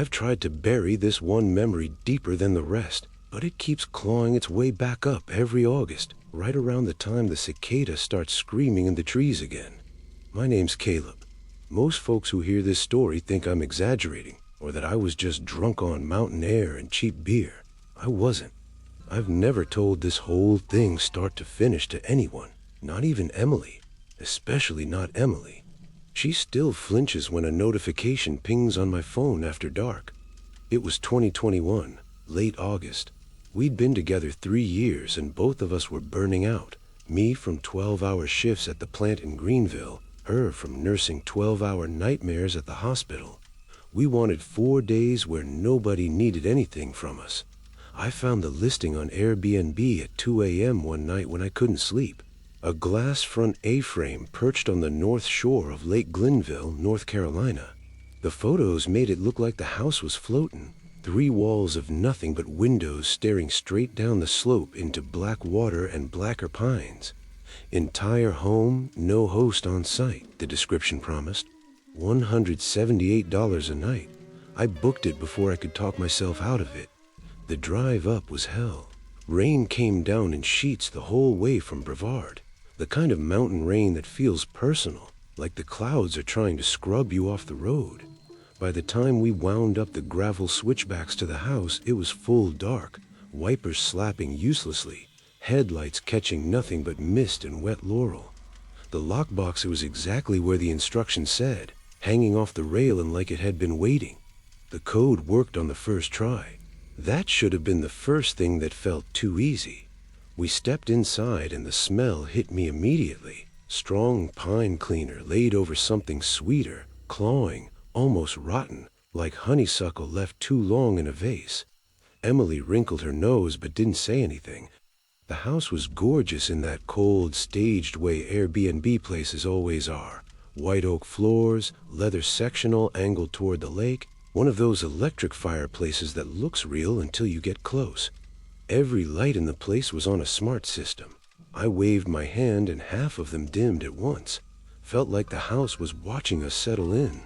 I've tried to bury this one memory deeper than the rest, but it keeps clawing its way back up every August, right around the time the cicada starts screaming in the trees again. My name's Caleb. Most folks who hear this story think I'm exaggerating, or that I was just drunk on mountain air and cheap beer. I wasn't. I've never told this whole thing start to finish to anyone, not even Emily, especially not Emily. She still flinches when a notification pings on my phone after dark. It was 2021, late August. We'd been together 3 years and both of us were burning out. Me from 12-hour shifts at the plant in Greenville, her from nursing 12-hour nightmares at the hospital. We wanted 4 days where nobody needed anything from us. I found the listing on Airbnb at 2 a.m. one night when I couldn't sleep. A glass front A-frame perched on the north shore of Lake Glenville, North Carolina. The photos made it look like the house was floating. 3 walls of nothing but windows staring straight down the slope into black water and blacker pines. Entire home, no host on site, the description promised. $178 a night. I booked it before I could talk myself out of it. The drive up was hell. Rain came down in sheets the whole way from Brevard. The kind of mountain rain that feels personal, like the clouds are trying to scrub you off the road. By the time we wound up the gravel switchbacks to the house, it was full dark, wipers slapping uselessly, headlights catching nothing but mist and wet laurel. The lockbox was exactly where the instructions said, hanging off the rail and like it had been waiting. The code worked on the first try. That should have been the first thing that felt too easy. We stepped inside and the smell hit me immediately. Strong pine cleaner laid over something sweeter, clawing, almost rotten, like honeysuckle left too long in a vase. Emily wrinkled her nose but didn't say anything. The house was gorgeous in that cold, staged way Airbnb places always are. White oak floors, leather sectional angled toward the lake, one of those electric fireplaces that looks real until you get close. Every light in the place was on a smart system. I waved my hand and half of them dimmed at once. Felt like the house was watching us settle in.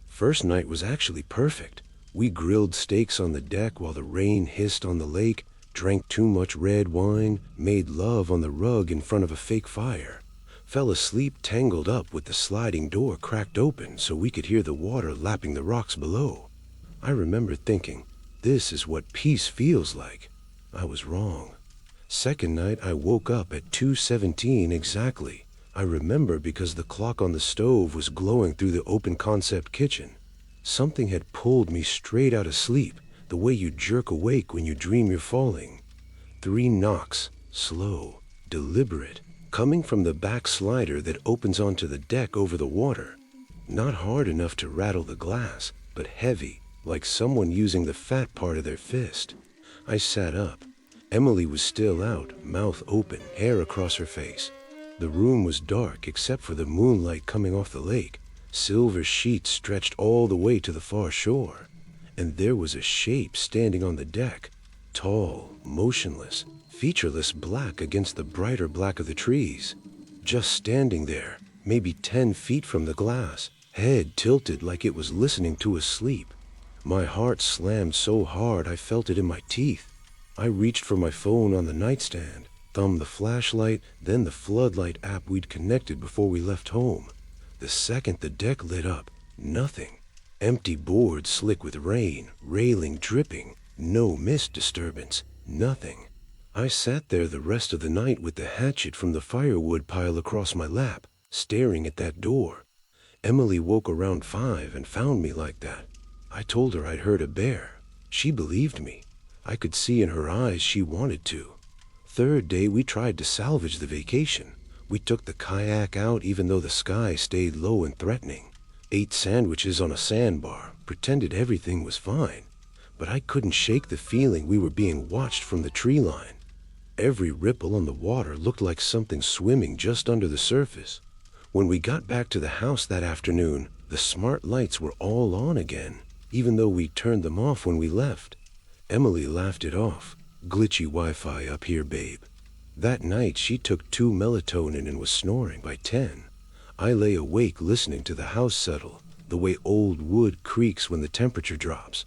First night was actually perfect. We grilled steaks on the deck while the rain hissed on the lake, drank too much red wine, made love on the rug in front of a fake fire. Fell asleep tangled up with the sliding door cracked open so we could hear the water lapping the rocks below. I remember thinking, this is what peace feels like. I was wrong. Second night I woke up at 2:17 exactly. I remember because the clock on the stove was glowing through the open concept kitchen. Something had pulled me straight out of sleep, the way you jerk awake when you dream you're falling. 3 knocks, slow, deliberate, coming from the back slider that opens onto the deck over the water. Not hard enough to rattle the glass, but heavy, like someone using the fat part of their fist. I sat up. Emily was still out, mouth open, hair across her face. The room was dark except for the moonlight coming off the lake. Silver sheets stretched all the way to the far shore. And there was a shape standing on the deck, tall, motionless, featureless black against the brighter black of the trees. Just standing there, maybe 10 feet from the glass, head tilted like it was listening to us sleep. My heart slammed so hard I felt it in my teeth. I reached for my phone on the nightstand, thumbed the flashlight, then the floodlight app we'd connected before we left home. The second the deck lit up, nothing. Empty board slick with rain, railing dripping, no mist disturbance, nothing. I sat there the rest of the night with the hatchet from the firewood pile across my lap, staring at that door. Emily woke around 5 and found me like that. I told her I'd heard a bear. She believed me. I could see in her eyes she wanted to. Third day we tried to salvage the vacation. We took the kayak out even though the sky stayed low and threatening. Ate sandwiches on a sandbar, pretended everything was fine. But I couldn't shake the feeling we were being watched from the tree line. Every ripple on the water looked like something swimming just under the surface. When we got back to the house that afternoon, the smart lights were all on again, even though we turned them off when we left. Emily laughed it off. Glitchy Wi-Fi up here, babe. That night she took 2 melatonin and was snoring by 10. I lay awake listening to the house settle, the way old wood creaks when the temperature drops.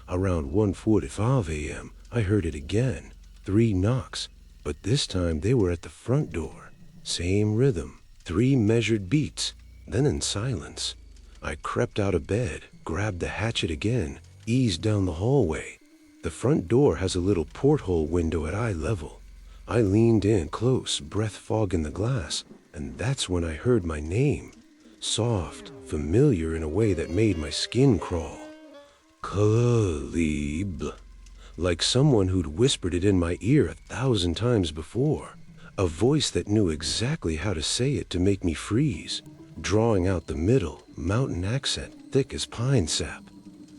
Around 1:45 a.m., I heard it again. 3 knocks, but this time they were at the front door. Same rhythm, 3 measured beats, then in silence. I crept out of bed, grabbed the hatchet again, eased down the hallway. The front door has a little porthole window at eye level. I leaned in close, breath fogging the glass, and that's when I heard my name. Soft, familiar in a way that made my skin crawl. Caleb. Like someone who'd whispered it in my ear 1,000 times before. A voice that knew exactly how to say it to make me freeze, drawing out the middle, mountain accent thick as pine sap.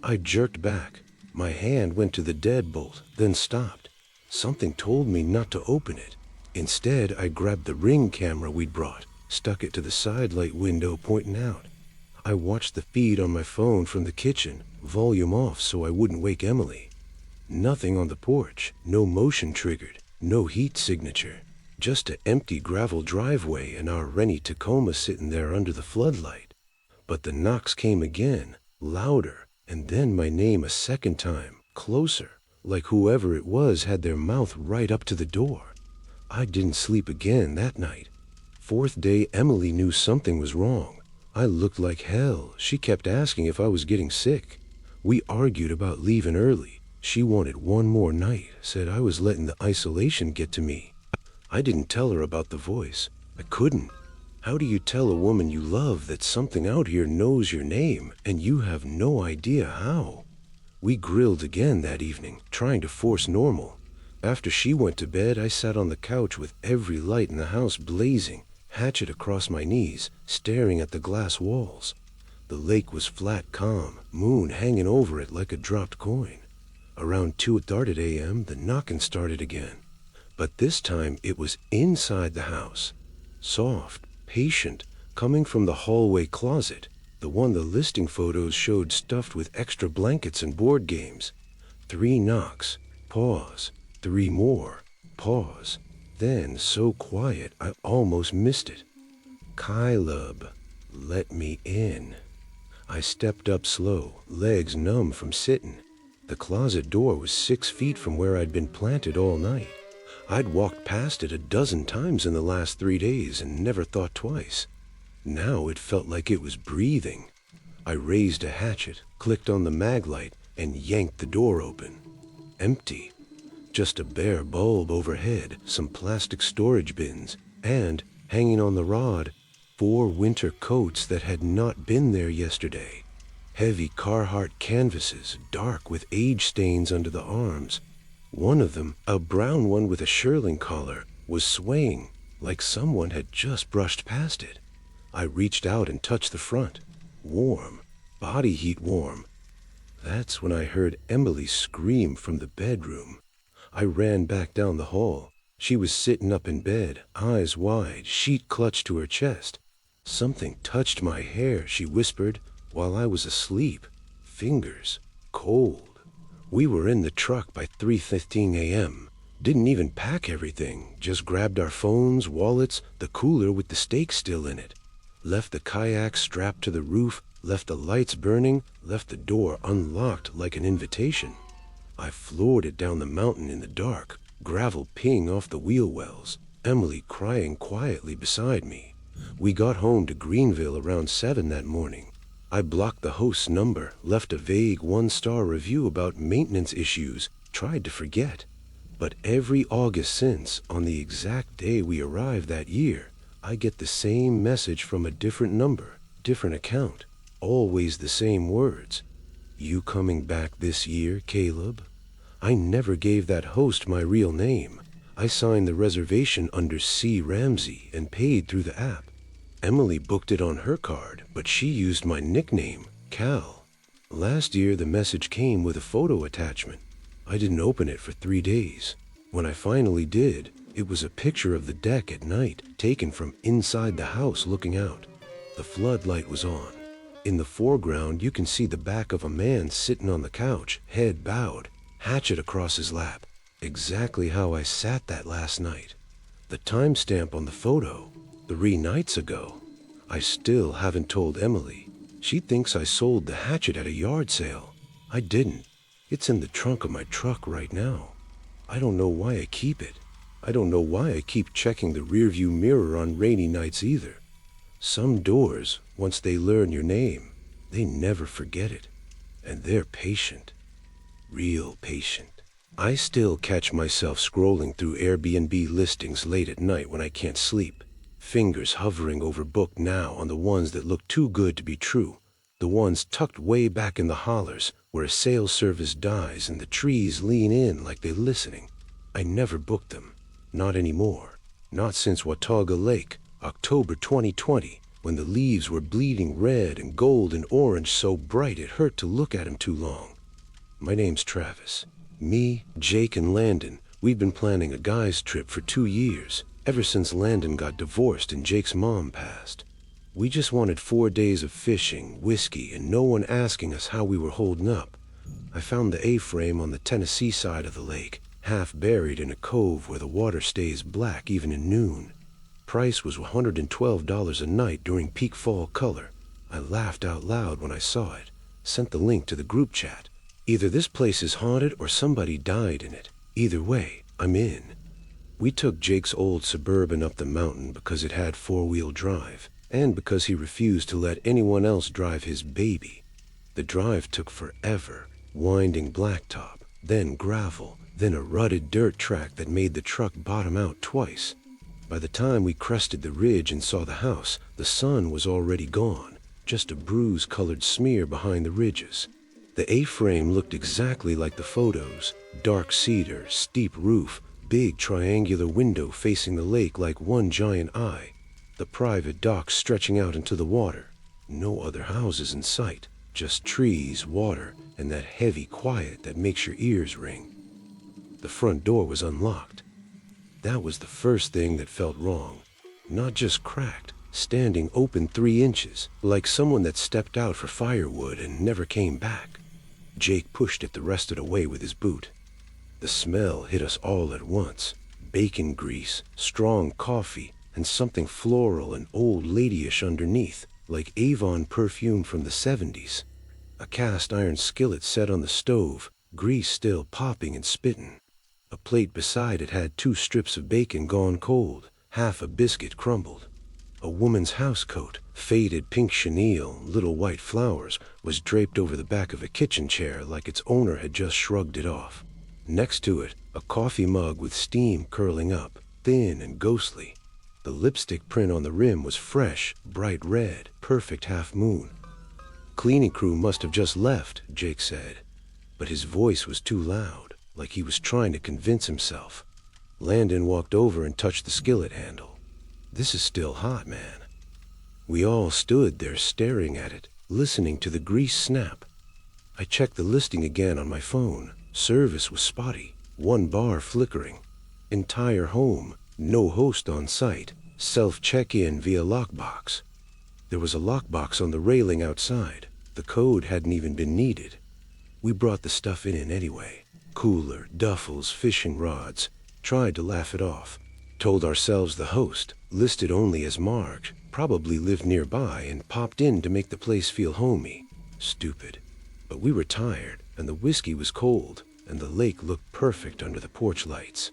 I jerked back. My hand went to the deadbolt, then stopped. Something told me not to open it. Instead, I grabbed the Ring camera we'd brought, stuck it to the side light window pointing out. I watched the feed on my phone from the kitchen, volume off so I wouldn't wake Emily. Nothing on the porch, no motion triggered, no heat signature. Just an empty gravel driveway and our Rennie Tacoma sitting there under the floodlight. But the knocks came again, louder, and then my name a second time, closer, like whoever it was had their mouth right up to the door. I didn't sleep again that night. 4th day, Emily knew something was wrong. I looked like hell. She kept asking if I was getting sick. We argued about leaving early. She wanted one more night, said I was letting the isolation get to me. I didn't tell her about the voice. I couldn't. How do you tell a woman you love that something out here knows your name and you have no idea how? We grilled again that evening, trying to force normal. After she went to bed, I sat on the couch with every light in the house blazing, hatchet across my knees, staring at the glass walls. The lake was flat calm, moon hanging over it like a dropped coin. Around 2:30 a.m., the knocking started again. But this time it was inside the house. Soft, patient, coming from the hallway closet, the one the listing photos showed stuffed with extra blankets and board games. 3 knocks, pause, 3 more, pause. Then, so quiet, I almost missed it. Caleb, let me in. I stepped up slow, legs numb from sitting. The closet door was 6 feet from where I'd been planted all night. I'd walked past it a dozen times in the last 3 days and never thought twice. Now it felt like it was breathing. I raised a hatchet, clicked on the mag light, and yanked the door open. Empty. Just a bare bulb overhead, some plastic storage bins, and, hanging on the rod, 4 winter coats that had not been there yesterday. Heavy Carhartt canvases, dark with age stains under the arms. One of them, a brown one with a shearling collar, was swaying, like someone had just brushed past it. I reached out and touched the front. Warm, body heat warm. That's when I heard Emily scream from the bedroom. I ran back down the hall. She was sitting up in bed, eyes wide, sheet clutched to her chest. Something touched my hair, she whispered, while I was asleep. Fingers, cold. We were in the truck by 3:15 a.m. Didn't even pack everything, just grabbed our phones, wallets, the cooler with the steak still in it. Left the kayak strapped to the roof, left the lights burning, left the door unlocked like an invitation. I floored it down the mountain in the dark, gravel peeing off the wheel wells, Emily crying quietly beside me. We got home to Greenville around 7 that morning. I blocked the host's number, left a vague 1-star review about maintenance issues, tried to forget. But every August since, on the exact day we arrived that year, I get the same message from a different number, different account, always the same words. You coming back this year, Caleb? I never gave that host my real name. I signed the reservation under C. Ramsey and paid through the app. Emily booked it on her card, but she used my nickname, Cal. Last year, the message came with a photo attachment. I didn't open it for 3 days. When I finally did, it was a picture of the deck at night, taken from inside the house looking out. The floodlight was on. In the foreground, you can see the back of a man sitting on the couch, head bowed, hatchet across his lap. Exactly how I sat that last night. The timestamp on the photo, 3 nights ago. I still haven't told Emily. She thinks I sold the hatchet at a yard sale. I didn't. It's in the trunk of my truck right now. I don't know why I keep it. I don't know why I keep checking the rearview mirror on rainy nights either. Some doors, once they learn your name, they never forget it. And they're patient. Real patient. I still catch myself scrolling through Airbnb listings late at night when I can't sleep, fingers hovering over book now on the ones that look too good to be true, the ones tucked way back in the hollers where a sales service dies and the trees lean in like they're listening. I never booked them. Not anymore. Not since Watauga Lake, October 2020, when the leaves were bleeding red and gold and orange so bright it hurt to look at 'em too long. My name's Travis. Me, Jake, and Landon, we've been planning a guy's trip for 2 years, ever since Landon got divorced and Jake's mom passed. We just wanted 4 days of fishing, whiskey, and no one asking us how we were holding up. I found the A-frame on the Tennessee side of the lake, half buried in a cove where the water stays black even in noon. Price was $112 a night during peak fall color. I laughed out loud when I saw it, sent the link to the group chat. Either this place is haunted or somebody died in it. Either way, I'm in. We took Jake's old Suburban up the mountain because it had 4-wheel drive, and because he refused to let anyone else drive his baby. The drive took forever, winding blacktop, then gravel, then a rutted dirt track that made the truck bottom out twice. By the time we crested the ridge and saw the house, the sun was already gone, just a bruise-colored smear behind the ridges. The A-frame looked exactly like the photos, dark cedar, steep roof, big triangular window facing the lake like one giant eye, the private dock stretching out into the water. No other houses in sight, just trees, water, and that heavy quiet that makes your ears ring. The front door was unlocked. That was the first thing that felt wrong. Not just cracked, standing open 3 inches, like someone that stepped out for firewood and never came back. Jake pushed it the rest of the way with his boot. The smell hit us all at once. Bacon grease, strong coffee, and something floral and old ladyish underneath, like Avon perfume from the 70s. A cast iron skillet set on the stove, grease still popping and spitting. A plate beside it had 2 strips of bacon gone cold, half a biscuit crumbled. A woman's housecoat, faded pink chenille, little white flowers, was draped over the back of a kitchen chair like its owner had just shrugged it off. Next to it, a coffee mug with steam curling up, thin and ghostly. The lipstick print on the rim was fresh, bright red, perfect half moon. Cleaning crew must have just left, Jake said, but his voice was too loud, like he was trying to convince himself. Landon walked over and touched the skillet handle. This is still hot, man. We all stood there staring at it, listening to the grease snap. I checked the listing again on my phone. Service was spotty, 1 bar flickering. Entire home, no host on site, self-check-in via lockbox. There was a lockbox on the railing outside. The code hadn't even been needed. We brought the stuff in anyway. Cooler, duffels, fishing rods. Tried to laugh it off. Told ourselves the host, listed only as marked, probably lived nearby and popped in to make the place feel homey. Stupid. But we were tired, and the whiskey was cold, and the lake looked perfect under the porch lights.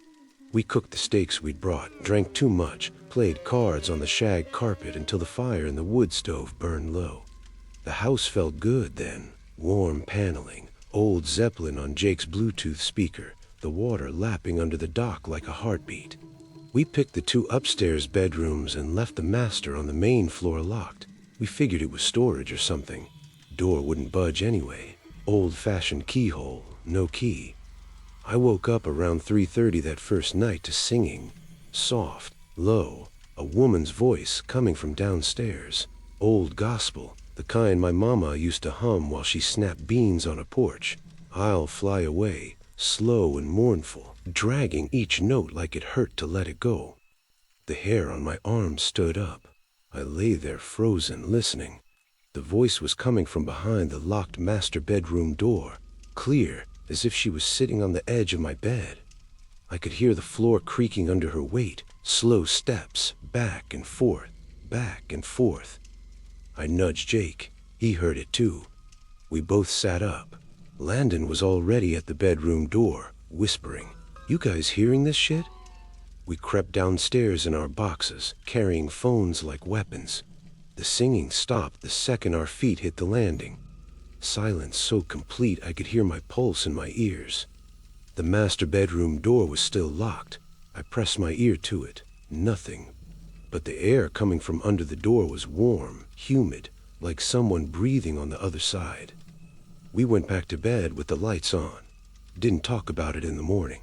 We cooked the steaks we'd brought, drank too much, played cards on the shag carpet until the fire in the wood stove burned low. The house felt good then. Warm paneling, old Zeppelin on Jake's Bluetooth speaker, the water lapping under the dock like a heartbeat. We picked the 2 upstairs bedrooms and left the master on the main floor locked. We figured it was storage or something. Door wouldn't budge anyway. Old-fashioned keyhole, no key. I woke up around 3:30 that first night to singing. Soft, low, a woman's voice coming from downstairs. Old gospel, the kind my mama used to hum while she snapped beans on a porch. I'll fly away, slow and mournful, dragging each note like it hurt to let it go. The hair on my arms stood up. I lay there frozen, listening. The voice was coming from behind the locked master bedroom door, clear, as if she was sitting on the edge of my bed. I could hear the floor creaking under her weight, slow steps, back and forth, back and forth. I nudged Jake. He heard it too. We both sat up. Landon was already at the bedroom door, whispering, "You guys hearing this shit?" We crept downstairs in our boxes, carrying phones like weapons. The singing stopped the second our feet hit the landing. Silence so complete I could hear my pulse in my ears. The master bedroom door was still locked. I pressed my ear to it. Nothing. But the air coming from under the door was warm, humid, like someone breathing on the other side. We went back to bed with the lights on. Didn't talk about it in the morning.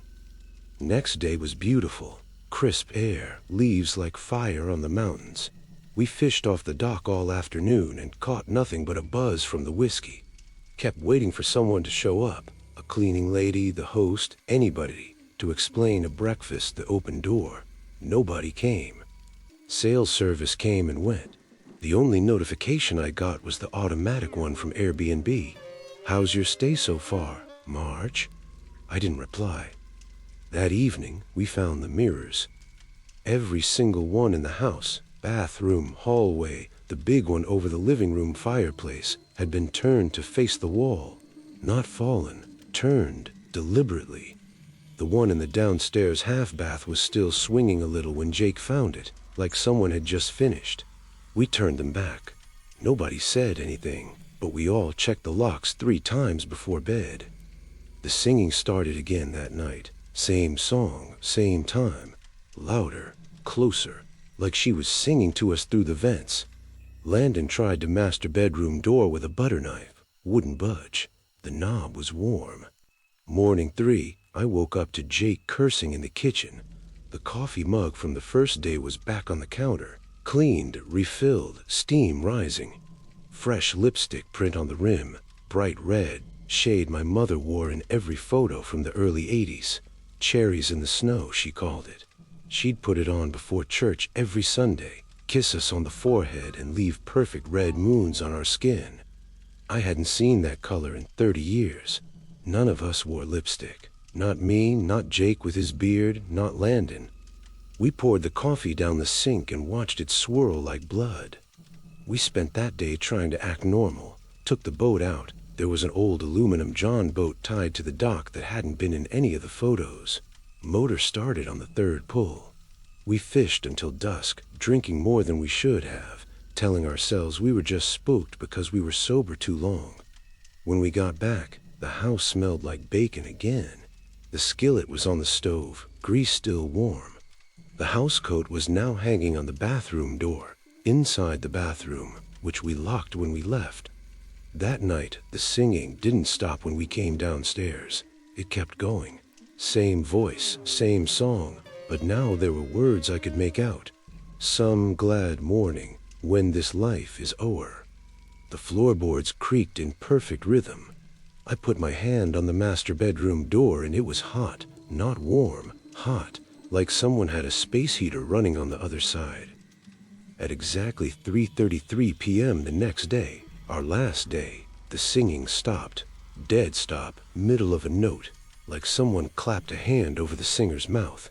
Next day was beautiful. Crisp air, leaves like fire on the mountains. We fished off the dock all afternoon and caught nothing but a buzz from the whiskey. Kept waiting for someone to show up, a cleaning lady, the host, anybody, to explain a breakfast, the open door. Nobody came. Sales service came and went. The only notification I got was the automatic one from Airbnb. "How's your stay so far, Marge?" I didn't reply. That evening, we found the mirrors. Every single one in the house, bathroom, hallway, the big one over the living room fireplace, had been turned to face the wall. Not fallen, turned deliberately. The one in the downstairs half bath was still swinging a little when Jake found it, like someone had just finished. We turned them back. Nobody said anything, but we all checked the locks 3 times before bed. The singing started again that night. Same song, same time. Louder, closer, like she was singing to us through the vents. Landon tried the master bedroom door with a butter knife. Wouldn't budge. The knob was warm. Morning 3, I woke up to Jake cursing in the kitchen. The coffee mug from the first day was back on the counter. Cleaned, refilled, steam rising. Fresh lipstick print on the rim. Bright red, shade my mother wore in every photo from the early 80s. Cherries in the snow, she called it. She'd put it on before church every Sunday, kiss us on the forehead and leave perfect red moons on our skin. I hadn't seen that color in 30 years. None of us wore lipstick. Not me, not Jake with his beard, not Landon. We poured the coffee down the sink and watched it swirl like blood. We spent that day trying to act normal. Took the boat out. There was an old aluminum John boat tied to the dock that hadn't been in any of the photos. Motor started on the 3rd pull. We fished until dusk, drinking more than we should have, telling ourselves we were just spooked because we were sober too long. When we got back, the house smelled like bacon again. The skillet was on the stove, grease still warm. The housecoat was now hanging on the bathroom door, inside the bathroom, which we locked when we left. That night, the singing didn't stop when we came downstairs. It kept going. Same voice, same song, but now there were words I could make out. "Some glad morning, when this life is o'er." The floorboards creaked in perfect rhythm. I put my hand on the master bedroom door and it was hot, not warm, hot, like someone had a space heater running on the other side. At exactly 3:33 p.m. the next day, our last day, the singing stopped. Dead stop, middle of a note, like someone clapped a hand over the singer's mouth.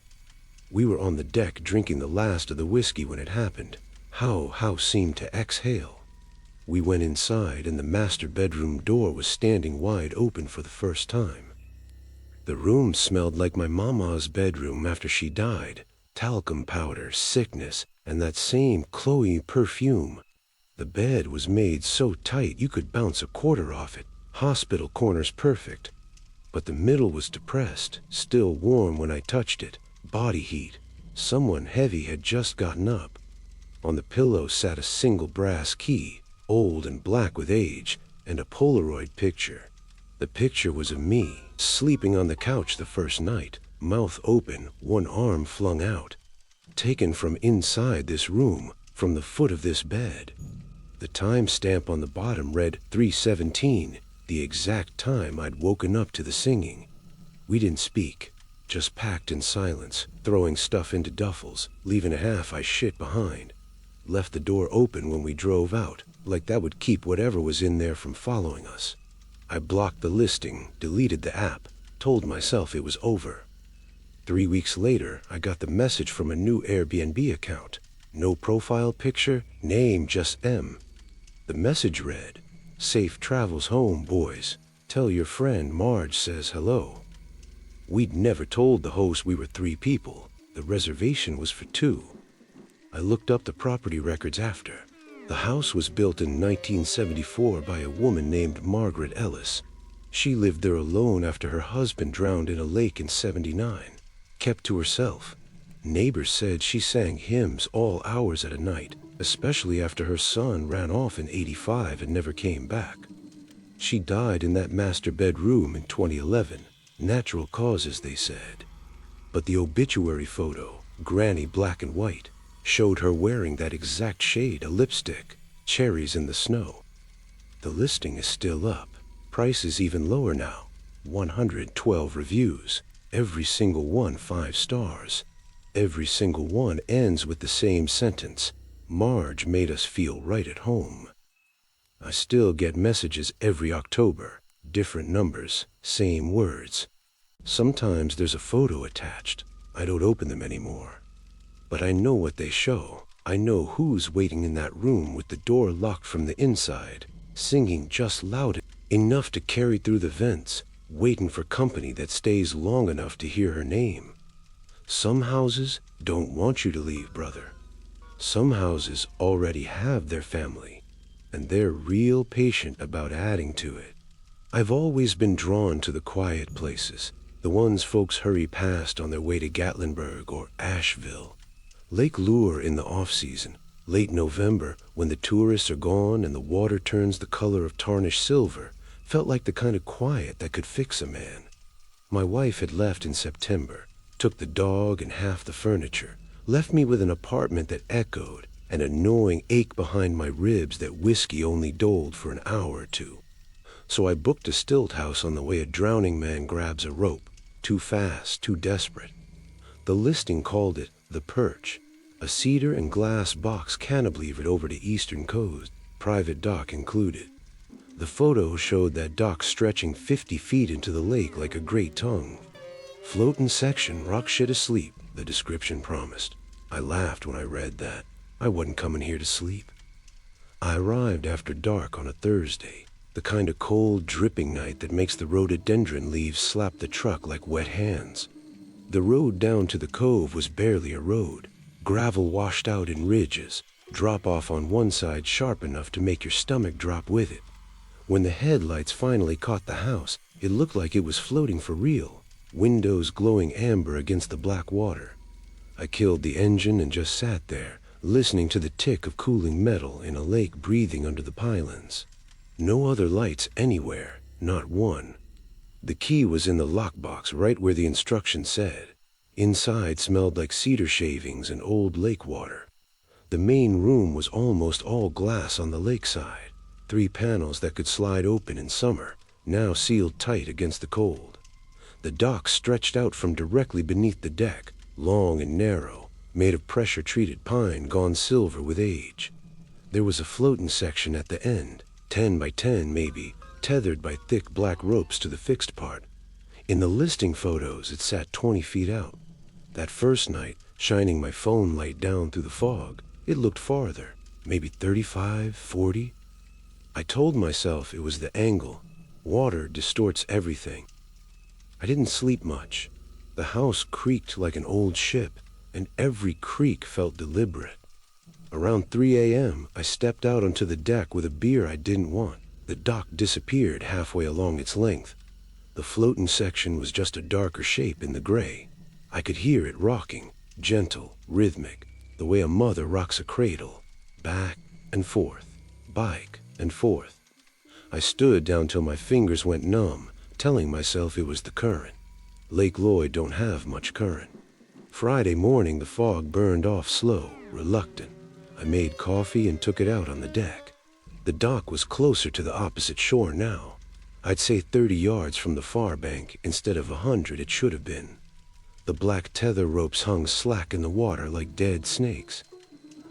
We were on the deck drinking the last of the whiskey when it happened. How seemed to exhale. We went inside and the master bedroom door was standing wide open for the first time. The room smelled like my mama's bedroom after she died. Talcum powder, sickness, and that same Chloe perfume. The bed was made so tight you could bounce a quarter off it. Hospital corners perfect. But the middle was depressed, still warm when I touched it. Body heat. Someone heavy had just gotten up. On the pillow sat a single brass key, old and black with age, and a Polaroid picture. The picture was of me, sleeping on the couch the first night, mouth open, one arm flung out. Taken from inside this room, from the foot of this bed. The time stamp on the bottom read 3:17, the exact time I'd woken up to the singing. We didn't speak, just packed in silence, throwing stuff into duffels, leaving a half I shit behind. Left the door open when we drove out, like that would keep whatever was in there from following us. I blocked the listing, deleted the app, told myself it was over. 3 weeks later, I got the message from a new Airbnb account. No profile picture, name just M. The message read, "Safe travels home, boys. Tell your friend Marge says hello. We'd never told the host we were 3 people. The reservation was for 2. I looked up the property records after. The house was built in 1974 by a woman named Margaret Ellis. She lived there alone after her husband drowned in a lake in '79. Kept to herself. Neighbors said she sang hymns all hours at a night, especially after her son ran off in '85 and never came back. She died in that master bedroom in 2011. Natural causes, they said. But the obituary photo, Granny black and white, showed her wearing that exact shade of lipstick, cherries in the snow. The listing is still up. Price is even lower now. 112 reviews. Every single one 5 stars. Every single one ends with the same sentence. Marge made us feel right at home. I still get messages every October. Different numbers, same words. Sometimes there's a photo attached. I don't open them anymore. But I know what they show. I know who's waiting in that room with the door locked from the inside, singing just loud enough to carry through the vents, waiting for company that stays long enough to hear her name. Some houses don't want you to leave, brother. Some houses already have their family, and they're real patient about adding to it. I've always been drawn to the quiet places, the ones folks hurry past on their way to Gatlinburg or Asheville. Lake Lure in the off-season, late November, when the tourists are gone and the water turns the color of tarnished silver, felt like the kind of quiet that could fix a man. My wife had left in September, took the dog and half the furniture, left me with an apartment that echoed, an annoying ache behind my ribs that whiskey only doled for an hour or two. So I booked a stilt house on the way a drowning man grabs a rope, too fast, too desperate. The listing called it The Perch, a cedar and glass box cantilevered over the eastern coast, private dock included. The photo showed that dock stretching 50 feet into the lake like a great tongue. Floating section, rock shit asleep, the description promised. I laughed when I read that. I wasn't coming here to sleep. I arrived after dark on a Thursday, the kind of cold, dripping night that makes the rhododendron leaves slap the truck like wet hands. The road down to the cove was barely a road. Gravel washed out in ridges, drop off on one side sharp enough to make your stomach drop with it. When the headlights finally caught the house, it looked like it was floating for real, windows glowing amber against the black water. I killed the engine and just sat there, listening to the tick of cooling metal in a lake breathing under the pylons. No other lights anywhere, not one. The key was in the lockbox right where the instructions said. Inside smelled like cedar shavings and old lake water. The main room was almost all glass on the lakeside. 3 panels that could slide open in summer, now sealed tight against the cold. The dock stretched out from directly beneath the deck, long and narrow, made of pressure-treated pine gone silver with age. There was a floating section at the end, 10 by 10 maybe, tethered by thick black ropes to the fixed part. In the listing photos, it sat 20 feet out. That first night, shining my phone light down through the fog, it looked farther, maybe 35, 40. I told myself it was the angle. Water distorts everything. I didn't sleep much. The house creaked like an old ship, and every creak felt deliberate. Around 3 a.m., I stepped out onto the deck with a beer I didn't want. The dock disappeared halfway along its length. The floating section was just a darker shape in the gray. I could hear it rocking, gentle, rhythmic, the way a mother rocks a cradle, back and forth, back and forth. I stood down till my fingers went numb, telling myself it was the current. Lake Lloyd don't have much current. Friday morning, the fog burned off slow, reluctant. I made coffee and took it out on the deck. The dock was closer to the opposite shore now. I'd say 30 yards from the far bank instead of 100 it should have been. The black tether ropes hung slack in the water like dead snakes.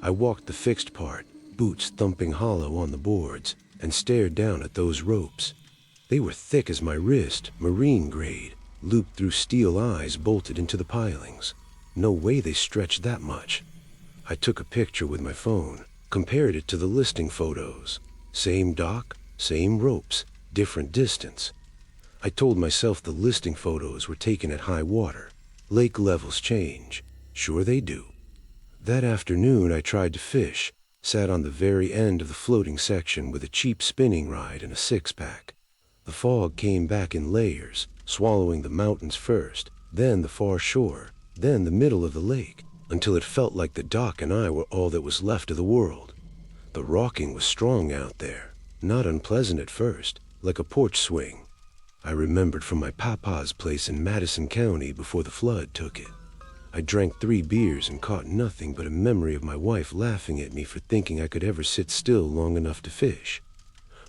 I walked the fixed part, boots thumping hollow on the boards, and stared down at those ropes. They were thick as my wrist, marine grade, looped through steel eyes bolted into the pilings. No way they stretched that much. I took a picture with my phone, compared it to the listing photos. Same dock, same ropes, different distance. I told myself the listing photos were taken at high water. Lake levels change. Sure they do. That afternoon I tried to fish, sat on the very end of the floating section with a cheap spinning rod and a six-pack. The fog came back in layers, swallowing the mountains first, then the far shore, then the middle of the lake, until it felt like the dock and I were all that was left of the world. The rocking was strong out there, not unpleasant at first, like a porch swing. I remembered from my papa's place in Madison County before the flood took it. I drank 3 beers and caught nothing but a memory of my wife laughing at me for thinking I could ever sit still long enough to fish.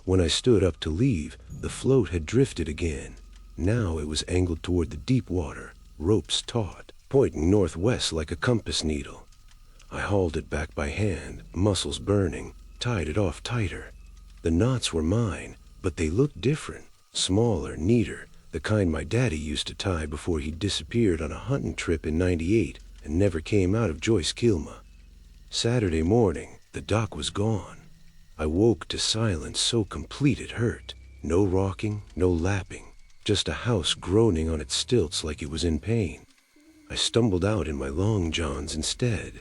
When I stood up to leave, the float had drifted again. Now it was angled toward the deep water, ropes taut, pointing northwest like a compass needle. I hauled it back by hand, muscles burning, tied it off tighter. The knots were mine, but they looked different, smaller, neater, the kind my daddy used to tie before he disappeared on a hunting trip in '98 and never came out of Joyce Kilma. Saturday morning, the dock was gone. I woke to silence so complete it hurt. No rocking, no lapping, just a house groaning on its stilts like it was in pain. I stumbled out in my long johns instead.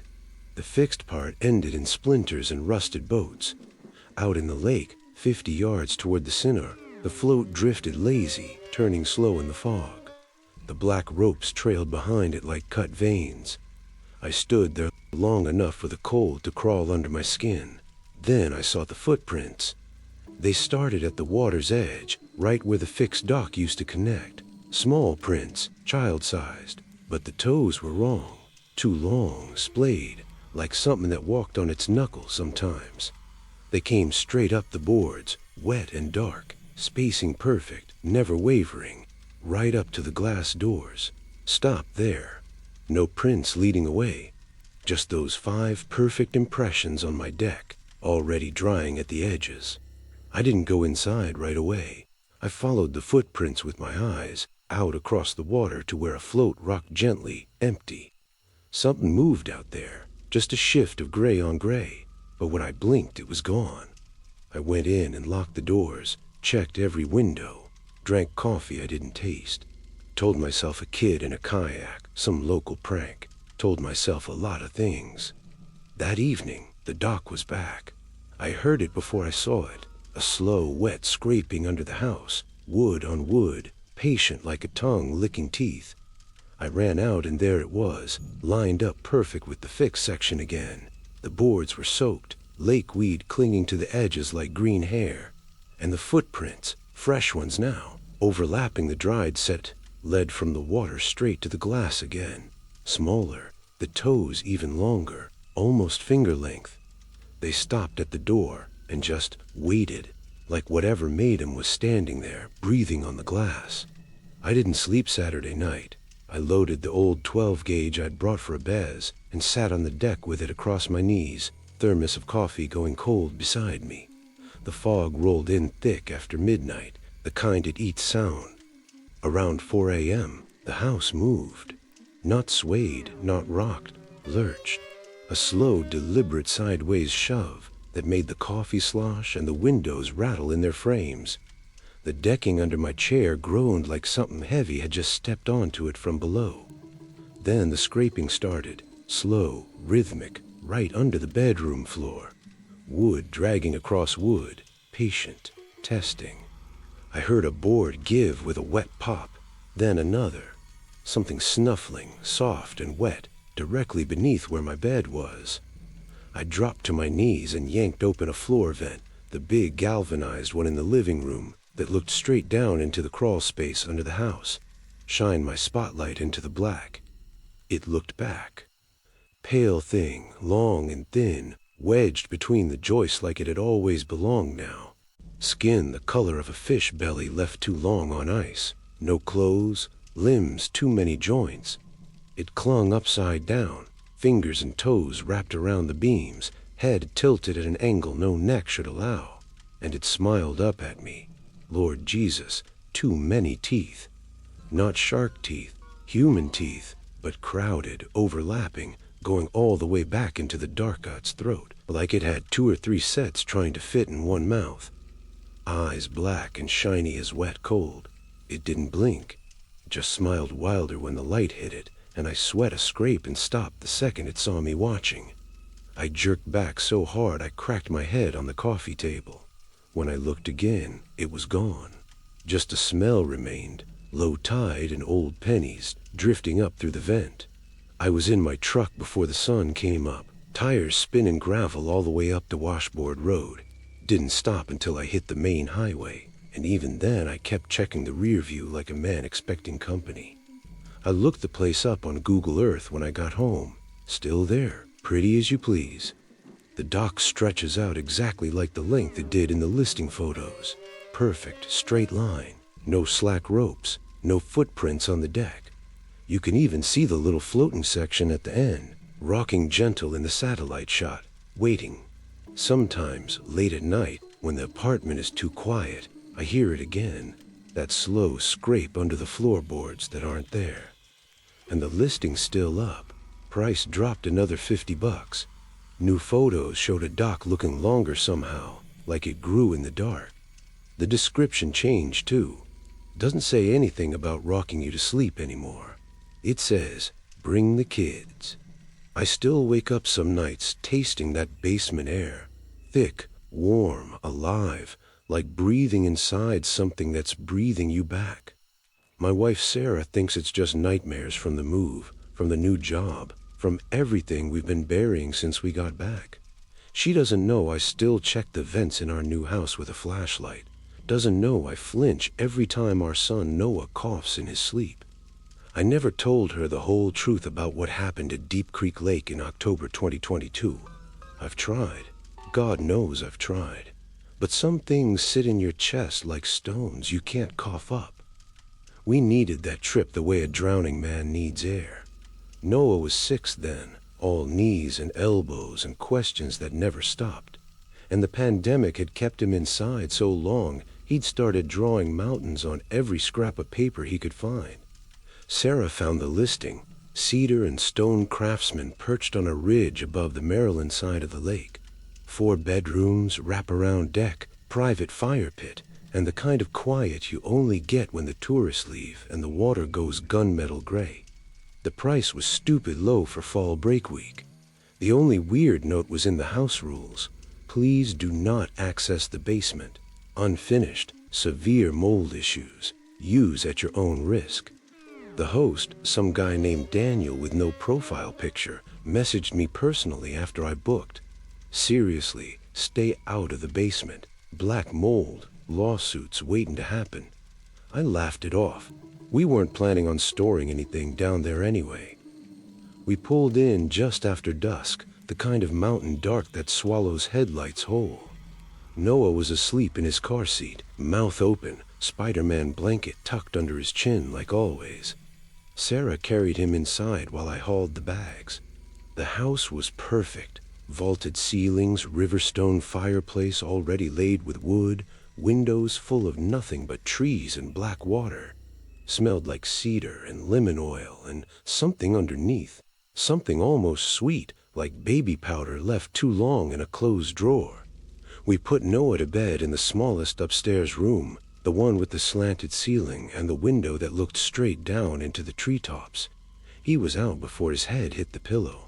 The fixed part ended in splinters and rusted boats. Out in the lake, 50 yards toward the center, the float drifted lazy, turning slow in the fog. The black ropes trailed behind it like cut veins. I stood there long enough for the cold to crawl under my skin. Then I saw the footprints. They started at the water's edge, right where the fixed dock used to connect. Small prints, child-sized, but the toes were wrong. Too long, splayed, like something that walked on its knuckles sometimes. They came straight up the boards, wet and dark, spacing perfect, never wavering, right up to the glass doors. Stopped there. No prints leading away. Just those 5 perfect impressions on my deck, already drying at the edges. I didn't go inside right away. I followed the footprints with my eyes, out across the water to where a float rocked gently, empty. Something moved out there, just a shift of gray on gray, but when I blinked it was gone. I went in and locked the doors, checked every window, drank coffee I didn't taste, told myself a kid in a kayak, some local prank, told myself a lot of things. That evening, the dock was back. I heard it before I saw it, a slow, wet scraping under the house, wood on wood, patient like a tongue licking teeth. I ran out and there it was, lined up perfect with the fixed section again. The boards were soaked, lake weed clinging to the edges like green hair. And the footprints, fresh ones now, overlapping the dried set, led from the water straight to the glass again. Smaller, the toes even longer, almost finger length. They stopped at the door and just waited, like whatever made 'em was standing there, breathing on the glass. I didn't sleep Saturday night. I loaded the old 12 gauge I'd brought for a bez and sat on the deck with it across my knees, thermos of coffee going cold beside me. The fog rolled in thick after midnight, the kind it eats sound. Around 4 a.m., the house moved. Not swayed, not rocked, lurched. A slow, deliberate sideways shove that made the coffee slosh and the windows rattle in their frames. The decking under my chair groaned like something heavy had just stepped onto it from below. Then the scraping started, slow, rhythmic, right under the bedroom floor. Wood dragging across wood, patient, testing. I heard a board give with a wet pop, then another. Something snuffling, soft and wet, directly beneath where my bed was. I dropped to my knees and yanked open a floor vent, the big galvanized one in the living room that looked straight down into the crawl space under the house, shined my spotlight into the black. It looked back. Pale thing, long and thin, wedged between the joists like it had always belonged now. Skin the color of a fish belly left too long on ice. No clothes, limbs too many joints. It clung upside down, fingers and toes wrapped around the beams, head tilted at an angle no neck should allow. And it smiled up at me. Lord Jesus, too many teeth. Not shark teeth, human teeth, but crowded, overlapping, going all the way back into the dark-out's throat, like it had 2 or 3 sets trying to fit in one mouth. Eyes black and shiny as wet cold. It didn't blink, just smiled wilder when the light hit it, and I sweat a scrape and stopped the second it saw me watching. I jerked back so hard I cracked my head on the coffee table. When I looked again, it was gone. Just a smell remained, low tide and old pennies drifting up through the vent. I was in my truck before the sun came up, tires spinning gravel all the way up to Washboard Road. Didn't stop until I hit the main highway, and even then I kept checking the rear view like a man expecting company. I looked the place up on Google Earth when I got home. Still there, pretty as you please. The dock stretches out exactly like the length it did in the listing photos. Perfect, straight line, no slack ropes, no footprints on the deck. You can even see the little floating section at the end, rocking gentle in the satellite shot, waiting. Sometimes, late at night, when the apartment is too quiet, I hear it again, that slow scrape under the floorboards that aren't there. And the listing's still up. Price dropped another $50. New photos showed a dock looking longer somehow, like it grew in the dark. The description changed too. Doesn't say anything about rocking you to sleep anymore. It says, bring the kids. I still wake up some nights tasting that basement air. Thick, warm, alive, like breathing inside something that's breathing you back. My wife Sarah thinks it's just nightmares from the move, from the new job, from everything we've been burying since we got back. She doesn't know I still check the vents in our new house with a flashlight. Doesn't know I flinch every time our son Noah coughs in his sleep. I never told her the whole truth about what happened at Deep Creek Lake in October 2022. I've tried. God knows I've tried. But some things sit in your chest like stones you can't cough up. We needed that trip the way a drowning man needs air. Noah was 6 then, all knees and elbows and questions that never stopped. And the pandemic had kept him inside so long, he'd started drawing mountains on every scrap of paper he could find. Sarah found the listing, cedar and stone craftsman perched on a ridge above the Maryland side of the lake. 4 bedrooms, wraparound deck, private fire pit, and the kind of quiet you only get when the tourists leave and the water goes gunmetal gray. The price was stupid low for fall break week. The only weird note was in the house rules. Please do not access the basement. Unfinished, severe mold issues. Use at your own risk. The host, some guy named Daniel with no profile picture, messaged me personally after I booked. Seriously, stay out of the basement. Black mold, lawsuits waiting to happen. I laughed it off. We weren't planning on storing anything down there anyway. We pulled in just after dusk, the kind of mountain dark that swallows headlights whole. Noah was asleep in his car seat, mouth open, Spider-Man blanket tucked under his chin like always. Sarah carried him inside while I hauled the bags. The house was perfect. Vaulted ceilings, riverstone fireplace already laid with wood, windows full of nothing but trees and black water. Smelled like cedar and lemon oil and something underneath, something almost sweet, like baby powder left too long in a closed drawer. We put Noah to bed in the smallest upstairs room, the one with the slanted ceiling and the window that looked straight down into the treetops. He was out before his head hit the pillow.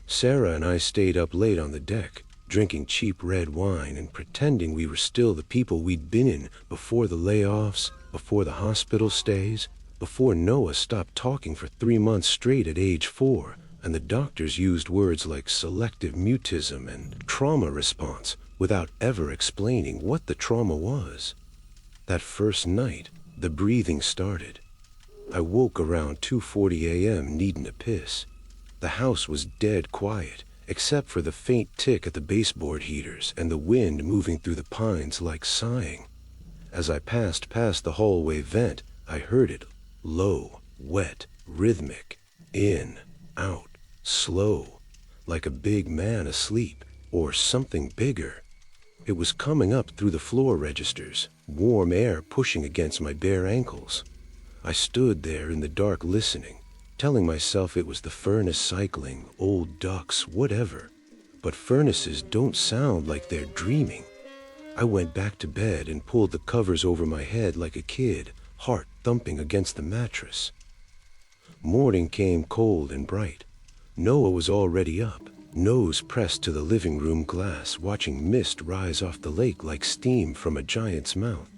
Sarah and I stayed up late on the deck, drinking cheap red wine and pretending we were still the people we'd been in before the layoffs, before the hospital stays, before Noah stopped talking for 3 months straight at age 4, and the doctors used words like selective mutism and trauma response without ever explaining what the trauma was. That first night, the breathing started. I woke around 2:40 a.m. needing a piss. The house was dead quiet, except for the faint tick at the baseboard heaters and the wind moving through the pines like sighing. As I passed past the hallway vent, I heard it, low, wet, rhythmic, in, out, slow, like a big man asleep, or something bigger. It was coming up through the floor registers, warm air pushing against my bare ankles. I stood there in the dark listening, telling myself it was the furnace cycling, old ducks, whatever. But furnaces don't sound like they're dreaming. I went back to bed and pulled the covers over my head like a kid, heart thumping against the mattress. Morning came cold and bright. Noah was already up, nose pressed to the living room glass, watching mist rise off the lake like steam from a giant's mouth.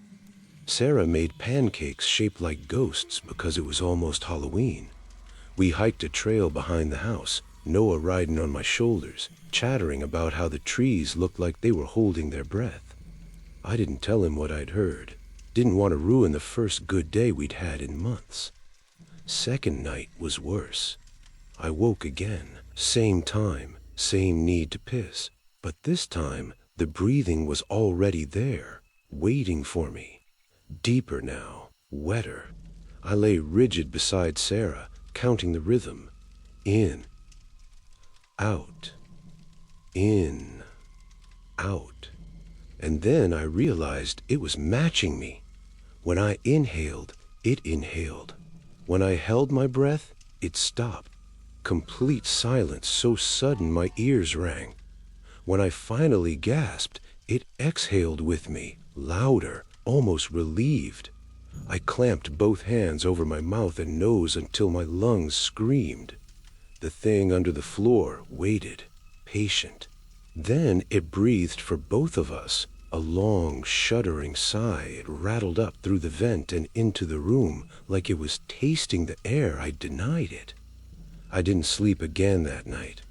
Sarah made pancakes shaped like ghosts because it was almost Halloween. We hiked a trail behind the house, Noah riding on my shoulders, chattering about how the trees looked like they were holding their breath. I didn't tell him what I'd heard. Didn't want to ruin the first good day we'd had in months. Second night was worse. I woke again, same time, same need to piss, but this time the breathing was already there, waiting for me. Deeper now, wetter. I lay rigid beside Sarah, counting the rhythm. In, out, in, out. And then I realized it was matching me. When I inhaled, it inhaled. When I held my breath, it stopped. Complete silence so sudden my ears rang. When I finally gasped, it exhaled with me, louder, almost relieved. I clamped both hands over my mouth and nose until my lungs screamed. The thing under the floor waited, patient. Then it breathed for both of us, a long, shuddering sigh. It rattled up through the vent and into the room like it was tasting the air I denied it. I didn't sleep again that night.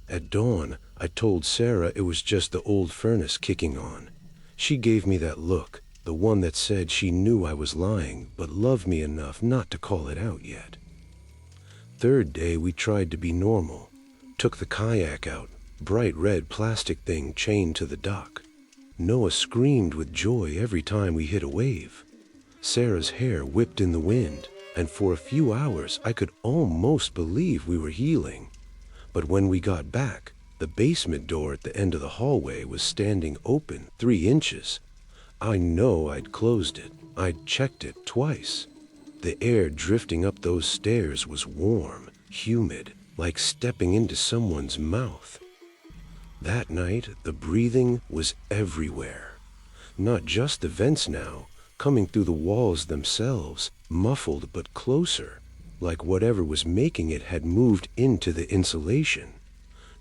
At dawn, I told Sarah it was just the old furnace kicking on. She gave me that look, the one that said she knew I was lying, but loved me enough not to call it out yet. Third day, we tried to be normal. Took the kayak out, bright red plastic thing chained to the dock. Noah screamed with joy every time we hit a wave. Sarah's hair whipped in the wind, and for a few hours I could almost believe we were healing. But when we got back, the basement door at the end of the hallway was standing open 3 inches. I know I'd closed it. I'd checked it twice. The air drifting up those stairs was warm, humid, like stepping into someone's mouth. That night, the breathing was everywhere. Not just the vents now, coming through the walls themselves, muffled but closer, like whatever was making it had moved into the insulation.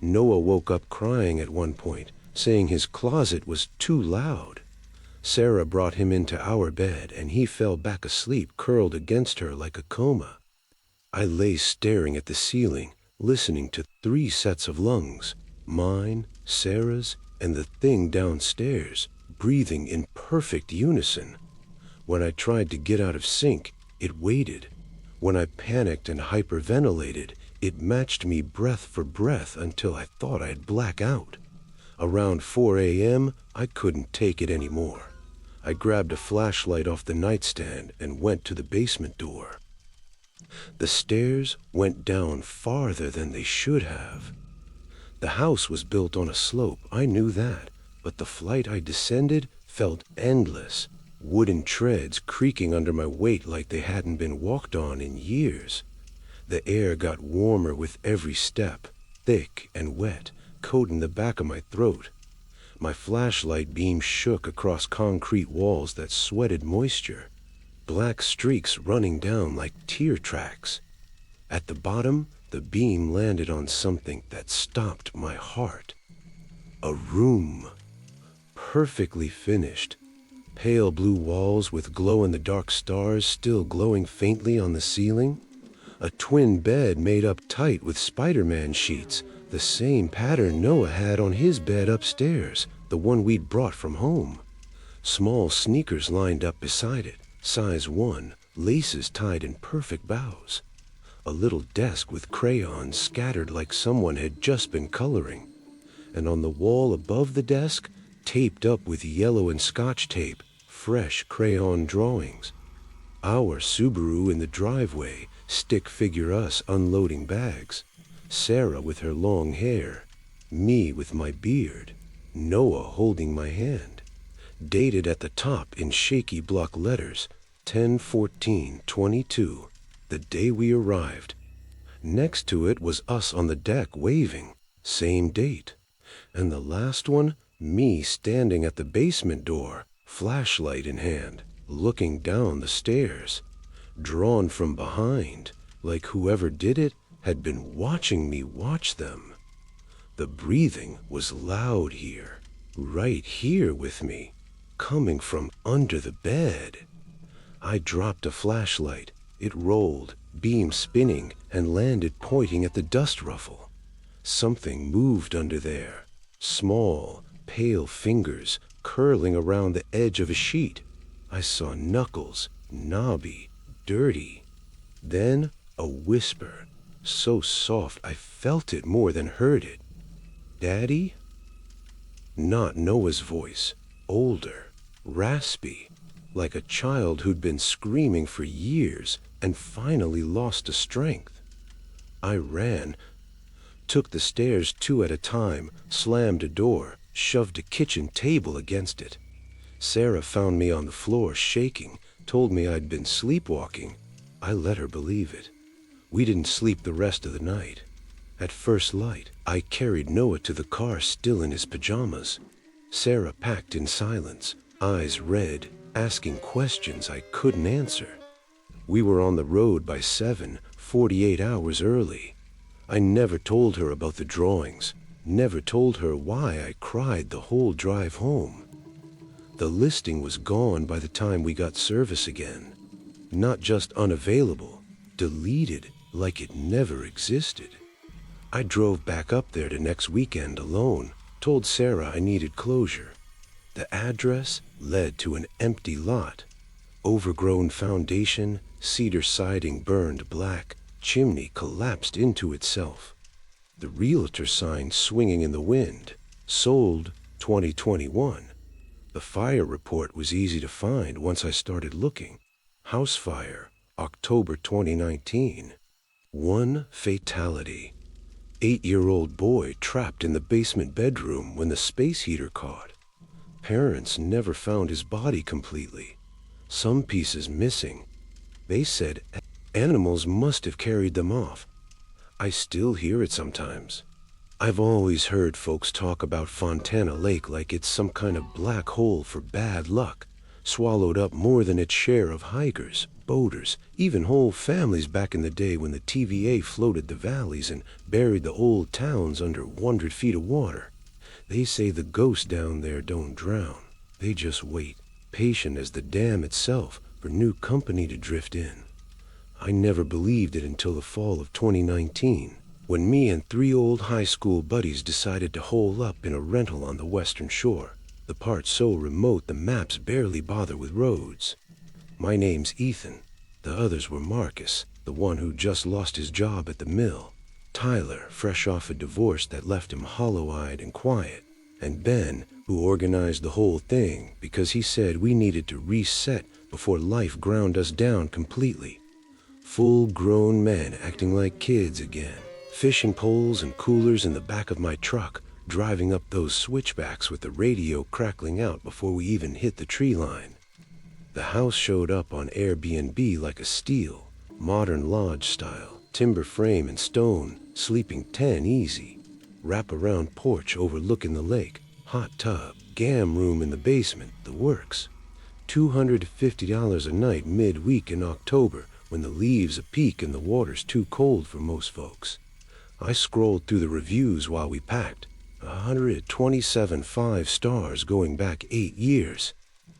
Noah woke up crying at one point, saying his closet was too loud. Sarah brought him into our bed, and he fell back asleep, curled against her like a coma. I lay staring at the ceiling, listening to 3 sets of lungs, mine, Sarah's, and the thing downstairs, breathing in perfect unison. When I tried to get out of sync, it waited. When I panicked and hyperventilated, it matched me breath for breath until I thought I'd black out. Around 4 a.m., I couldn't take it anymore. I grabbed a flashlight off the nightstand and went to the basement door. The stairs went down farther than they should have. The house was built on a slope, I knew that, but the flight I descended felt endless, wooden treads creaking under my weight like they hadn't been walked on in years. The air got warmer with every step, thick and wet, coating the back of my throat. My flashlight beam shook across concrete walls that sweated moisture, black streaks running down like tear tracks. At the bottom, the beam landed on something that stopped my heart. A room, perfectly finished, pale blue walls with glow-in-the-dark stars still glowing faintly on the ceiling, a twin bed made up tight with Spider-Man sheets, the same pattern Noah had on his bed upstairs, the one we'd brought from home. Small sneakers lined up beside it, size 1, laces tied in perfect bows. A little desk with crayons scattered like someone had just been coloring. And on the wall above the desk, taped up with yellow and Scotch tape, fresh crayon drawings. Our Subaru in the driveway, stick figure us unloading bags. Sarah with her long hair, me with my beard, Noah holding my hand. Dated at the top in shaky block letters, 10/14/22, the day we arrived. Next to it was us on the deck waving, same date. And the last one, me standing at the basement door, flashlight in hand. looking down the stairs, drawn from behind, like whoever did it had been watching me watch them. The breathing was loud here, right here with me, coming from under the bed. I dropped a flashlight. It rolled, beam spinning, and landed pointing at the dust ruffle. Something moved under there, small, pale fingers curling around the edge of a sheet. I saw knuckles, knobby, dirty. Then a whisper, so soft I felt it more than heard it. Daddy? Not Noah's voice, older, raspy, like a child who'd been screaming for years and finally lost the strength. I ran, took the stairs 2 at a time, slammed a door, shoved a kitchen table against it. Sarah found me on the floor shaking, told me I'd been sleepwalking. I let her believe it. We didn't sleep the rest of the night. At first light, I carried Noah to the car still in his pajamas. Sarah packed in silence, eyes red, asking questions I couldn't answer. We were on the road by 7, 48 hours early. I never told her about the drawings, never told her why I cried the whole drive home. The listing was gone by the time we got service again. Not just unavailable, deleted like it never existed. I drove back up there the next weekend alone, told Sarah I needed closure. The address led to an empty lot. Overgrown foundation, cedar siding burned black, chimney collapsed into itself. The realtor sign swinging in the wind, sold 2021. The fire report was easy to find once I started looking. House fire, October 2019. One fatality. 8-year-old boy trapped in the basement bedroom when the space heater caught. Parents never found his body completely. Some pieces missing. They said animals must have carried them off. I still hear it sometimes. I've always heard folks talk about Fontana Lake like it's some kind of black hole for bad luck, swallowed up more than its share of hikers, boaters, even whole families back in the day when the TVA floated the valleys and buried the old towns under 100 feet of water. They say the ghosts down there don't drown. They just wait, patient as the dam itself, for new company to drift in. I never believed it until the fall of 2019, when me and 3 old high school buddies decided to hole up in a rental on the western shore, the part so remote the maps barely bother with roads. My name's Ethan. The others were Marcus, the one who just lost his job at the mill, Tyler, fresh off a divorce that left him hollow-eyed and quiet, and Ben, who organized the whole thing because he said we needed to reset before life ground us down completely. Full-grown men acting like kids again, fishing poles and coolers in the back of my truck, driving up those switchbacks with the radio crackling out before we even hit the tree line. The house showed up on Airbnb like a steal, modern lodge style, timber frame and stone, sleeping 10 easy. Wrap-around porch overlooking the lake, hot tub, gam room in the basement, the works. $250 a night midweek in October when the leaves a-peak and the water's too cold for most folks. I scrolled through the reviews while we packed. 127 5 stars going back 8 years.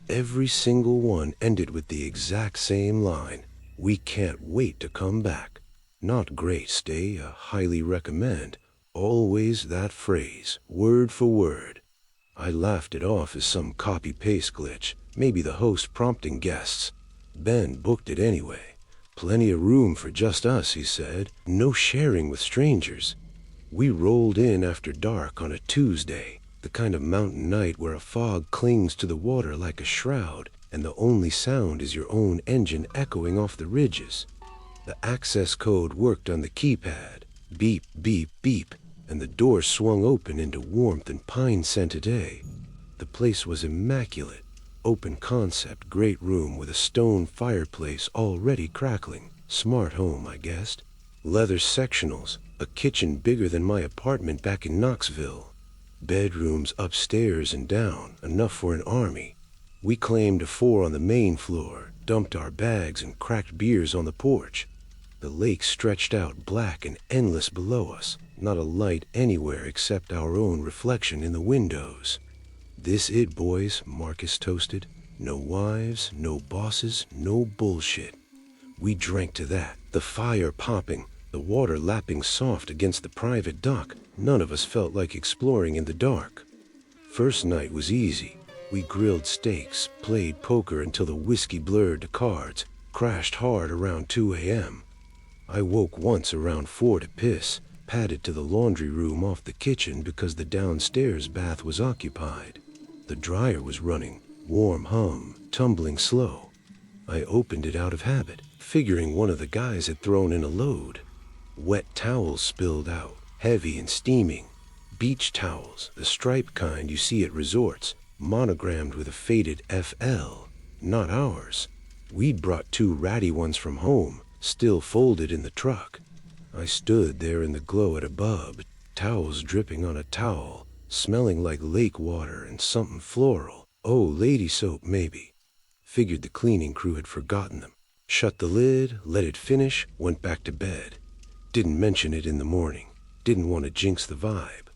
Every single one ended with the exact same line. We can't wait to come back. Not great stay, a highly recommend. Always that phrase, word for word. I laughed it off as some copy-paste glitch, maybe the host prompting guests. Ben booked it anyway. Plenty of room for just us, he said. No sharing with strangers. We rolled in after dark on a Tuesday, the kind of mountain night where a fog clings to the water like a shroud, and the only sound is your own engine echoing off the ridges. The access code worked on the keypad. Beep, beep, beep, and the door swung open into warmth and pine-scented air. The place was immaculate. Open concept, great room with a stone fireplace already crackling. Smart home, I guessed. Leather sectionals, a kitchen bigger than my apartment back in Knoxville. Bedrooms upstairs and down, enough for an army. We claimed a 4 on the main floor, dumped our bags and cracked beers on the porch. The lake stretched out black and endless below us, not a light anywhere except our own reflection in the windows. "This it, boys," Marcus toasted. "No wives, no bosses, no bullshit." We drank to that, the fire popping, the water lapping soft against the private dock. None of us felt like exploring in the dark. First night was easy. We grilled steaks, played poker until the whiskey blurred to cards, crashed hard around 2 a.m. I woke once around 4 to piss, padded to the laundry room off the kitchen because the downstairs bath was occupied. The dryer was running, warm hum, tumbling slow. I opened it out of habit, figuring one of the guys had thrown in a load. Wet towels spilled out, heavy and steaming. Beach towels, the striped kind you see at resorts, monogrammed with a faded FL. Not ours. We'd brought 2 ratty ones from home, still folded in the truck. I stood there in the glow at a bub, towels dripping on a towel, smelling like lake water and something floral. Oh, lady soap maybe. Figured the cleaning crew had forgotten them. Shut the lid, let it finish, went back to bed. Didn't mention it in the morning. Didn't want to jinx the vibe.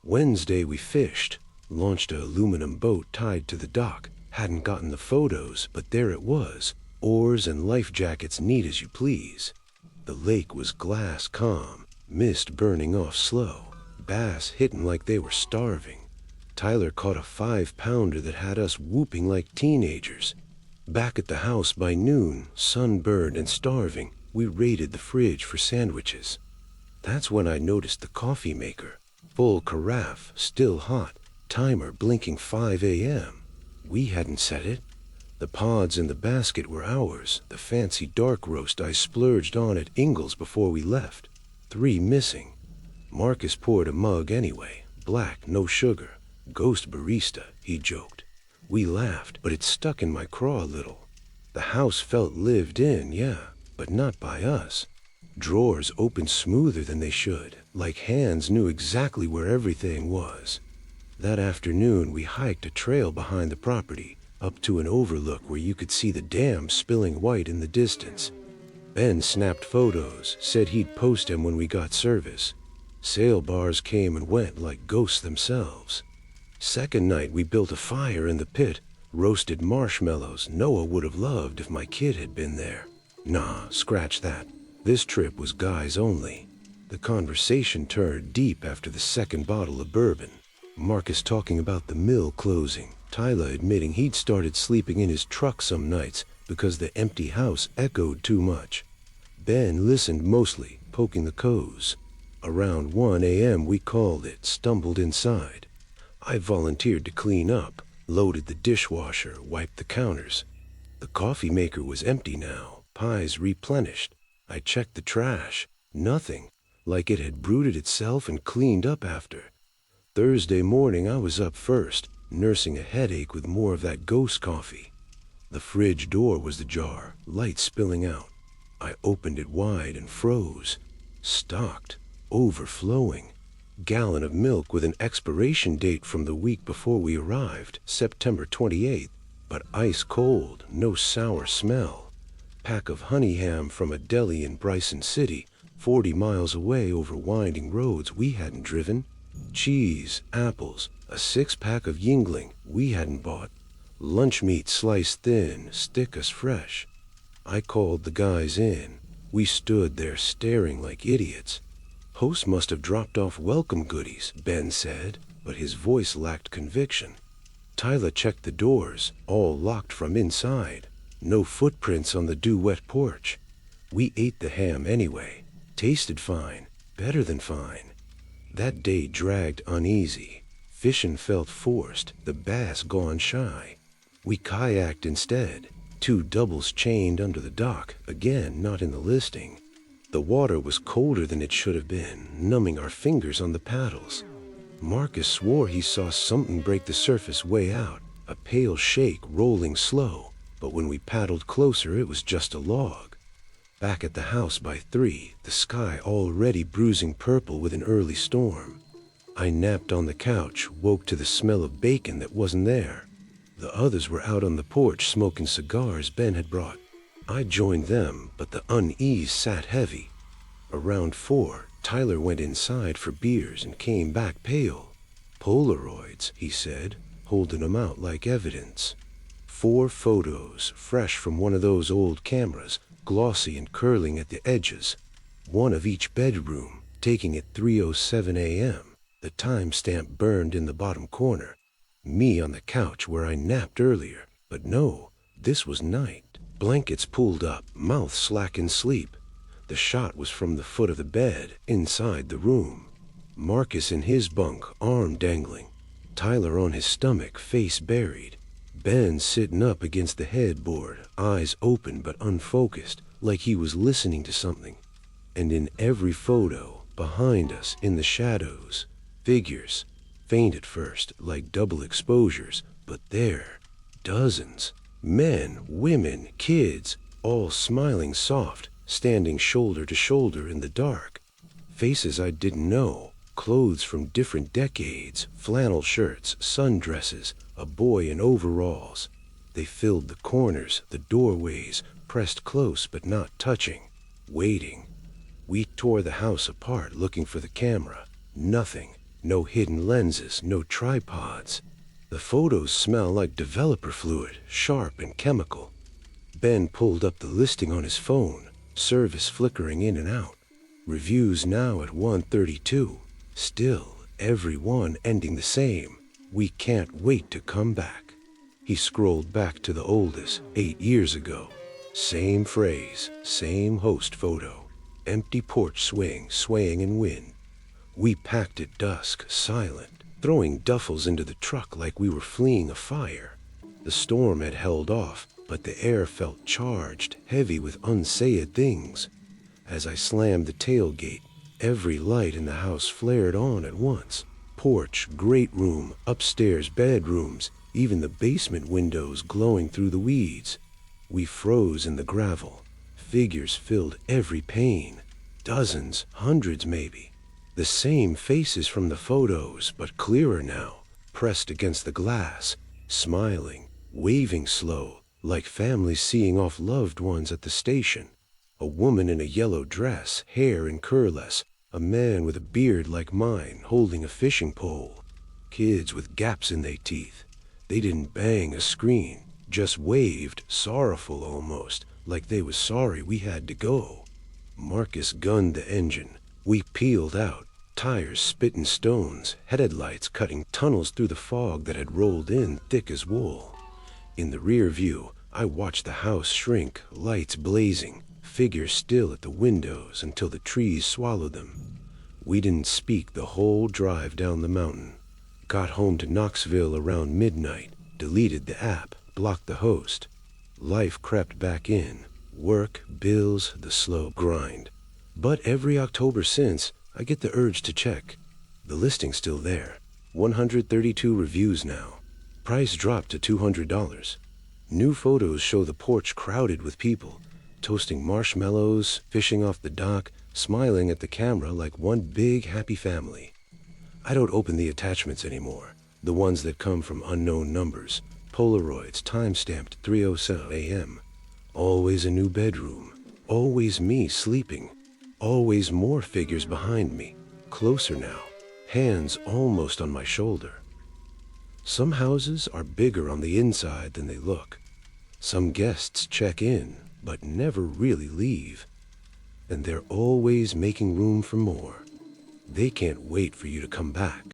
Wednesday we fished, launched an aluminum boat tied to the dock. Hadn't gotten the photos, but there it was. Oars and life jackets neat as you please. The lake was glass calm, mist burning off slow, bass hitting like they were starving. Tyler caught a 5-pounder that had us whooping like teenagers. Back at the house by noon, sunburned and starving, we raided the fridge for sandwiches. That's when I noticed the coffee maker. Full carafe, still hot, timer blinking 5 a.m. We hadn't set it. The pods in the basket were ours, the fancy dark roast I splurged on at Ingles before we left. 3 missing. Marcus poured a mug anyway, black, no sugar. Ghost barista, he joked. We laughed, but it stuck in my craw a little. The house felt lived in, yeah, but not by us. Drawers opened smoother than they should, like hands knew exactly where everything was. That afternoon we hiked a trail behind the property, up to an overlook where you could see the dam spilling white in the distance. Ben snapped photos, said he'd post them when we got service. Sail bars came and went like ghosts themselves. Second night we built a fire in the pit, roasted marshmallows Noah would have loved if my kid had been there. Nah, scratch that. This trip was guys only. The conversation turned deep after the second bottle of bourbon. Marcus talking about the mill closing, Tyler admitting he'd started sleeping in his truck some nights because the empty house echoed too much. Ben listened mostly, poking the cows. Around 1 a.m. we called it, stumbled inside. I volunteered to clean up, loaded the dishwasher, wiped the counters. The coffee maker was empty now, pies replenished. I checked the trash. Nothing, like it had brooded itself and cleaned up after. Thursday morning I was up first, nursing a headache with more of that ghost coffee. The fridge door was ajar, light spilling out. I opened it wide and froze. Stocked, overflowing. Gallon of milk with an expiration date from the week before we arrived, September 28th, but ice cold, no sour smell. Pack of honey ham from a deli in Bryson City, 40 miles away over winding roads we hadn't driven. Cheese, apples, a 6-pack of Yingling we hadn't bought. Lunch meat sliced thin, stick us fresh. I called the guys in. We stood there staring like idiots. Host must have dropped off welcome goodies, Ben said, but his voice lacked conviction. Tyler checked the doors, all locked from inside. No footprints on the dew-wet porch. We ate the ham anyway. Tasted fine, better than fine. That day dragged uneasy. Fishing felt forced, the bass gone shy. We kayaked instead. 2 doubles chained under the dock, again not in the listing. The water was colder than it should have been, numbing our fingers on the paddles. Marcus swore he saw something break the surface way out, a pale shake rolling slow, but when we paddled closer it was just a log. Back at the house by 3, the sky already bruising purple with an early storm. I napped on the couch, woke to the smell of bacon that wasn't there. The others were out on the porch smoking cigars Ben had brought. I joined them, but the unease sat heavy. Around 4, Tyler went inside for beers and came back pale. "Polaroids," he said, holding them out like evidence. 4 photos, fresh from one of those old cameras, glossy and curling at the edges. One of each bedroom, taking it 3:07 a.m., the timestamp burned in the bottom corner. Me on the couch where I napped earlier, but no, this was night. Blankets pulled up, mouth slack in sleep. The shot was from the foot of the bed, inside the room. Marcus in his bunk, arm dangling. Tyler on his stomach, face buried. Ben sitting up against the headboard, eyes open but unfocused, like he was listening to something. And in every photo, behind us, in the shadows, figures, faint at first, like double exposures, but there, dozens. Men, women, kids, all smiling soft, standing shoulder to shoulder in the dark. Faces I didn't know, clothes from different decades, flannel shirts, sundresses, a boy in overalls. They filled the corners, the doorways, pressed close but not touching, waiting. We tore the house apart looking for the camera. Nothing. No hidden lenses, no tripods. The photos smell like developer fluid, sharp and chemical. Ben pulled up the listing on his phone, service flickering in and out. Reviews now at 132. Still, every one ending the same. "We can't wait to come back." He scrolled back to the oldest, 8 years ago. Same phrase, same host photo. Empty porch swing, swaying in wind. We packed at dusk, silent, throwing duffels into the truck like we were fleeing a fire. The storm had held off, but the air felt charged, heavy with unsaid things. As I slammed the tailgate, every light in the house flared on at once. Porch, great room, upstairs bedrooms, even the basement windows glowing through the weeds. We froze in the gravel. Figures filled every pane. Dozens, hundreds maybe. The same faces from the photos, but clearer now, pressed against the glass, smiling, waving slow, like families seeing off loved ones at the station. A woman in a yellow dress, hair in curless, a man with a beard like mine holding a fishing pole. Kids with gaps in their teeth. They didn't bang a screen, just waved, sorrowful almost, like they was sorry we had to go. Marcus gunned the engine. We peeled out. Tires spitting stones, headlights cutting tunnels through the fog that had rolled in thick as wool. In the rear view, I watched the house shrink, lights blazing, figures still at the windows until the trees swallowed them. We didn't speak the whole drive down the mountain. Got home to Knoxville around midnight, deleted the app, blocked the host. Life crept back in. Work, bills, the slow grind. But every October since, I get the urge to check. The listing's still there. 132 reviews now. Price dropped to $200. New photos show the porch crowded with people, toasting marshmallows, fishing off the dock, smiling at the camera like one big happy family. I don't open the attachments anymore, the ones that come from unknown numbers, Polaroids time-stamped 3:07 a.m. Always a new bedroom, always me sleeping. Always more figures behind me, closer now, hands almost on my shoulder. Some houses are bigger on the inside than they look. Some guests check in, but never really leave. And they're always making room for more. They can't wait for you to come back.